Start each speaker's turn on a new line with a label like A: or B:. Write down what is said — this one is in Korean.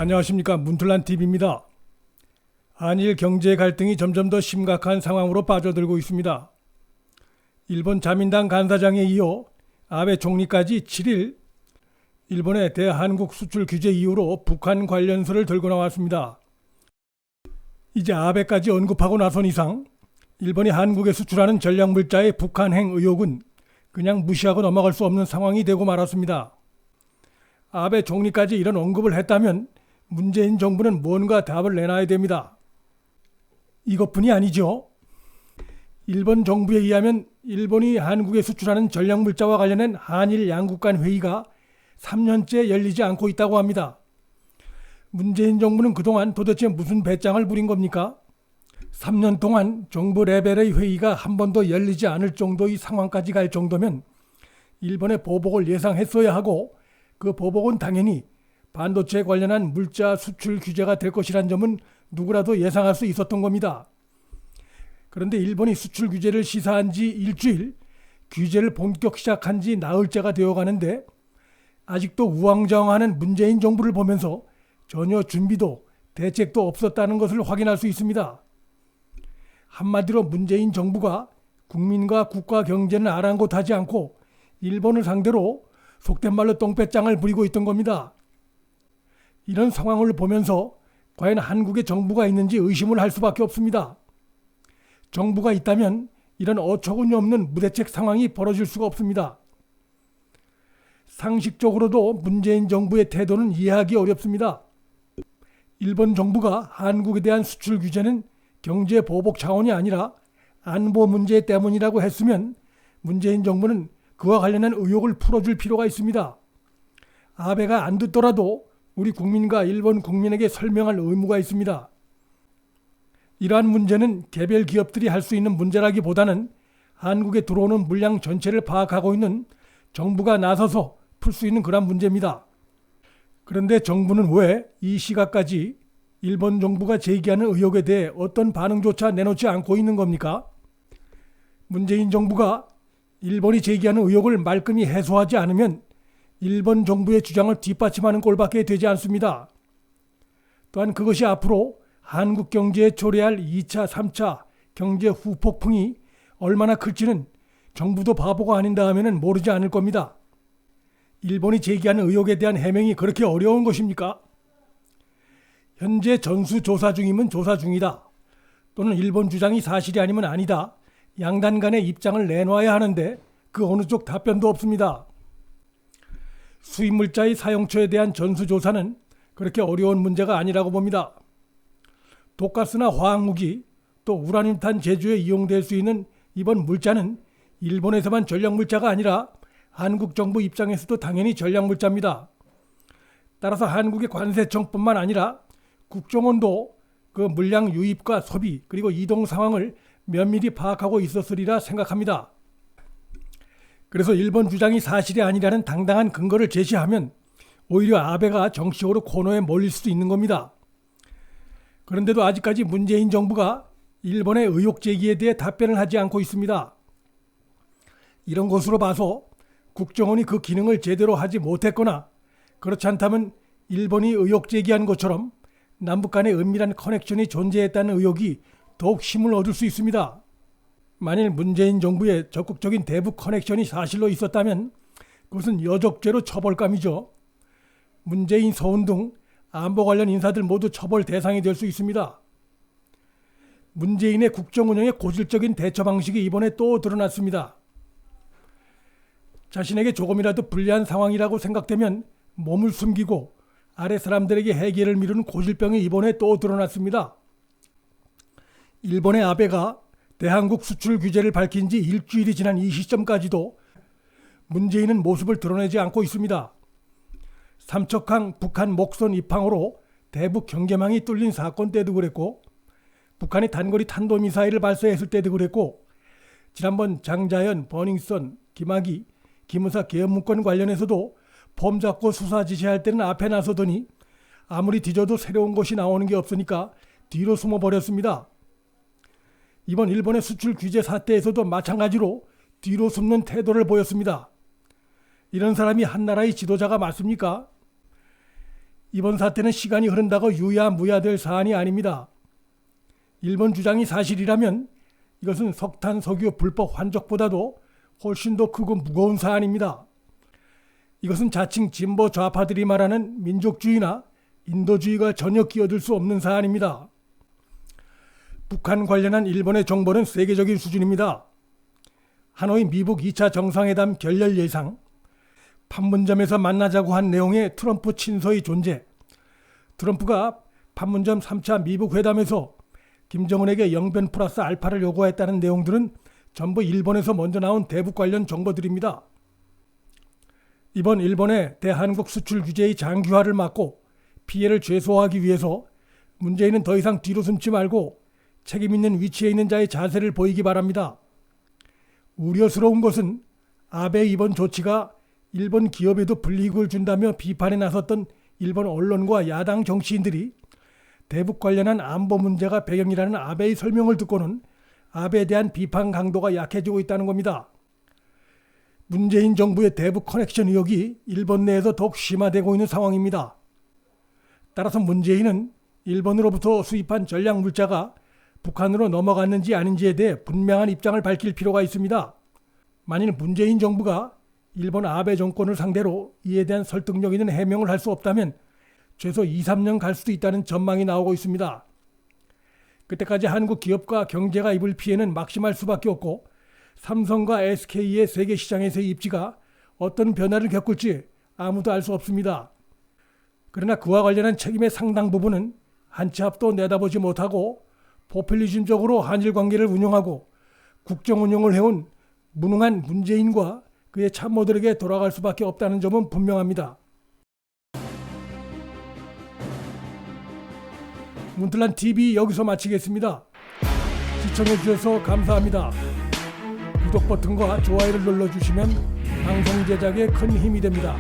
A: 안녕하십니까, 문틀란TV입니다. 한일 경제 갈등이 점점 더 심각한 상황으로 빠져들고 있습니다. 일본 자민당 간사장에 이어 아베 총리까지 7일 일본의 대한국 수출 규제 이후로 북한 관련서를 들고 나왔습니다. 이제 아베까지 언급하고 나선 이상 일본이 한국에 수출하는 전략물자의 북한행 의혹은 그냥 무시하고 넘어갈 수 없는 상황이 되고 말았습니다. 아베 총리까지 이런 언급을 했다면 문재인 정부는 뭔가 답을 내놔야 됩니다. 이것뿐이 아니죠. 일본 정부에 의하면 일본이 한국에 수출하는 전략물자와 관련된 한일 양국 간 회의가 3년째 열리지 않고 있다고 합니다. 문재인 정부는 그동안 도대체 무슨 배짱을 부린 겁니까? 3년 동안 정부 레벨의 회의가 한 번도 열리지 않을 정도의 상황까지 갈 정도면 일본의 보복을 예상했어야 하고, 그 보복은 당연히 반도체 관련한 물자 수출 규제가 될 것이란 점은 누구라도 예상할 수 있었던 겁니다. 그런데 일본이 수출 규제를 시사한 지 일주일, 규제를 본격 시작한 지 나흘째가 되어가는데 아직도 우왕좌왕하는 문재인 정부를 보면서 전혀 준비도 대책도 없었다는 것을 확인할 수 있습니다. 한마디로 문재인 정부가 국민과 국가 경제는 아랑곳하지 않고 일본을 상대로 속된 말로 똥배짱을 부리고 있던 겁니다. 이런 상황을 보면서 과연 한국에 정부가 있는지 의심을 할 수밖에 없습니다. 정부가 있다면 이런 어처구니 없는 무대책 상황이 벌어질 수가 없습니다. 상식적으로도 문재인 정부의 태도는 이해하기 어렵습니다. 일본 정부가 한국에 대한 수출 규제는 경제 보복 차원이 아니라 안보 문제 때문이라고 했으면 문재인 정부는 그와 관련한 의혹을 풀어줄 필요가 있습니다. 아베가 안 듣더라도 우리 국민과 일본 국민에게 설명할 의무가 있습니다. 이러한 문제는 개별 기업들이 할 수 있는 문제라기보다는 한국에 들어오는 물량 전체를 파악하고 있는 정부가 나서서 풀 수 있는 그런 문제입니다. 그런데 정부는 왜 이 시각까지 일본 정부가 제기하는 의혹에 대해 어떤 반응조차 내놓지 않고 있는 겁니까? 문재인 정부가 일본이 제기하는 의혹을 말끔히 해소하지 않으면 일본 정부의 주장을 뒷받침하는 꼴밖에 되지 않습니다. 또한 그것이 앞으로 한국 경제에 초래할 2차, 3차 경제 후폭풍이 얼마나 클지는 정부도 바보가 아닌다 하면은 모르지 않을 겁니다. 일본이 제기하는 의혹에 대한 해명이 그렇게 어려운 것입니까? 현재 전수조사 중이면 조사 중이다, 또는 일본 주장이 사실이 아니면 아니다, 양단 간의 입장을 내놓아야 하는데 그 어느 쪽 답변도 없습니다. 수입물자의 사용처에 대한 전수조사는 그렇게 어려운 문제가 아니라고 봅니다. 독가스나 화학무기, 또 우라늄탄 제조에 이용될 수 있는 이번 물자는 일본에서만 전략물자가 아니라 한국 정부 입장에서도 당연히 전략물자입니다. 따라서 한국의 관세청뿐만 아니라 국정원도 그 물량 유입과 소비 그리고 이동 상황을 면밀히 파악하고 있었으리라 생각합니다. 그래서 일본 주장이 사실이 아니라는 당당한 근거를 제시하면 오히려 아베가 정치적으로 코너에 몰릴 수도 있는 겁니다. 그런데도 아직까지 문재인 정부가 일본의 의혹 제기에 대해 답변을 하지 않고 있습니다. 이런 것으로 봐서 국정원이 그 기능을 제대로 하지 못했거나, 그렇지 않다면 일본이 의혹 제기한 것처럼 남북 간의 은밀한 커넥션이 존재했다는 의혹이 더욱 힘을 얻을 수 있습니다. 만일 문재인 정부의 적극적인 대북 커넥션이 사실로 있었다면 그것은 여적죄로 처벌감이죠. 문재인, 서훈 등 안보 관련 인사들 모두 처벌 대상이 될 수 있습니다. 문재인의 국정 운영의 고질적인 대처 방식이 이번에 또 드러났습니다. 자신에게 조금이라도 불리한 상황이라고 생각되면 몸을 숨기고 아래 사람들에게 해결을 미루는 고질병이 이번에 또 드러났습니다. 일본의 아베가 대한국 수출 규제를 밝힌 지 일주일이 지난 이 시점까지도 문재인은 모습을 드러내지 않고 있습니다. 삼척항 북한 목선 입항으로 대북 경계망이 뚫린 사건 때도 그랬고, 북한이 단거리 탄도미사일을 발사했을 때도 그랬고, 지난번 장자연, 버닝썬, 김학의, 기무사 계엄 문건 관련해서도 폼 잡고 수사 지시할 때는 앞에 나서더니 아무리 뒤져도 새로운 것이 나오는 게 없으니까 뒤로 숨어버렸습니다. 이번 일본의 수출 규제 사태에서도 마찬가지로 뒤로 숨는 태도를 보였습니다. 이런 사람이 한 나라의 지도자가 맞습니까? 이번 사태는 시간이 흐른다고 유야무야될 사안이 아닙니다. 일본 주장이 사실이라면 이것은 석탄, 석유 불법 환적보다도 훨씬 더 크고 무거운 사안입니다. 이것은 자칭 진보 좌파들이 말하는 민족주의나 인도주의가 전혀 끼어들 수 없는 사안입니다. 북한 관련한 일본의 정보는 세계적인 수준입니다. 하노이 미북 2차 정상회담 결렬 예상, 판문점에서 만나자고 한 내용의 트럼프 친서의 존재, 트럼프가 판문점 3차 미북 회담에서 김정은에게 영변 플러스 알파를 요구했다는 내용들은 전부 일본에서 먼저 나온 대북 관련 정보들입니다. 이번 일본의 대한국 수출 규제의 장기화를 막고 피해를 최소화하기 위해서 문재인은 더 이상 뒤로 숨지 말고 책임 있는 위치에 있는 자의 자세를 보이기 바랍니다. 우려스러운 것은 아베의 이번 조치가 일본 기업에도 불이익을 준다며 비판에 나섰던 일본 언론과 야당 정치인들이 대북 관련한 안보 문제가 배경이라는 아베의 설명을 듣고는 아베에 대한 비판 강도가 약해지고 있다는 겁니다. 문재인 정부의 대북 커넥션 의혹이 일본 내에서 더욱 심화되고 있는 상황입니다. 따라서 문재인은 일본으로부터 수입한 전략 물자가 북한으로 넘어갔는지 아닌지에 대해 분명한 입장을 밝힐 필요가 있습니다. 만일 문재인 정부가 일본 아베 정권을 상대로 이에 대한 설득력 있는 해명을 할 수 없다면 최소 2, 3년 갈 수도 있다는 전망이 나오고 있습니다. 그때까지 한국 기업과 경제가 입을 피해는 막심할 수밖에 없고 삼성과 SK의 세계 시장에서의 입지가 어떤 변화를 겪을지 아무도 알 수 없습니다. 그러나 그와 관련한 책임의 상당 부분은 한 치 앞도 내다보지 못하고 포퓰리즘적으로 한일 관계를 운영하고 국정 운영을 해온 무능한 문재인과 그의 참모들에게 돌아갈 수밖에 없다는 점은 분명합니다. 문틀란 TV 여기서 마치겠습니다. 시청해주셔서 감사합니다. 구독 버튼과 좋아요를 눌러주시면 방송 제작에 큰 힘이 됩니다.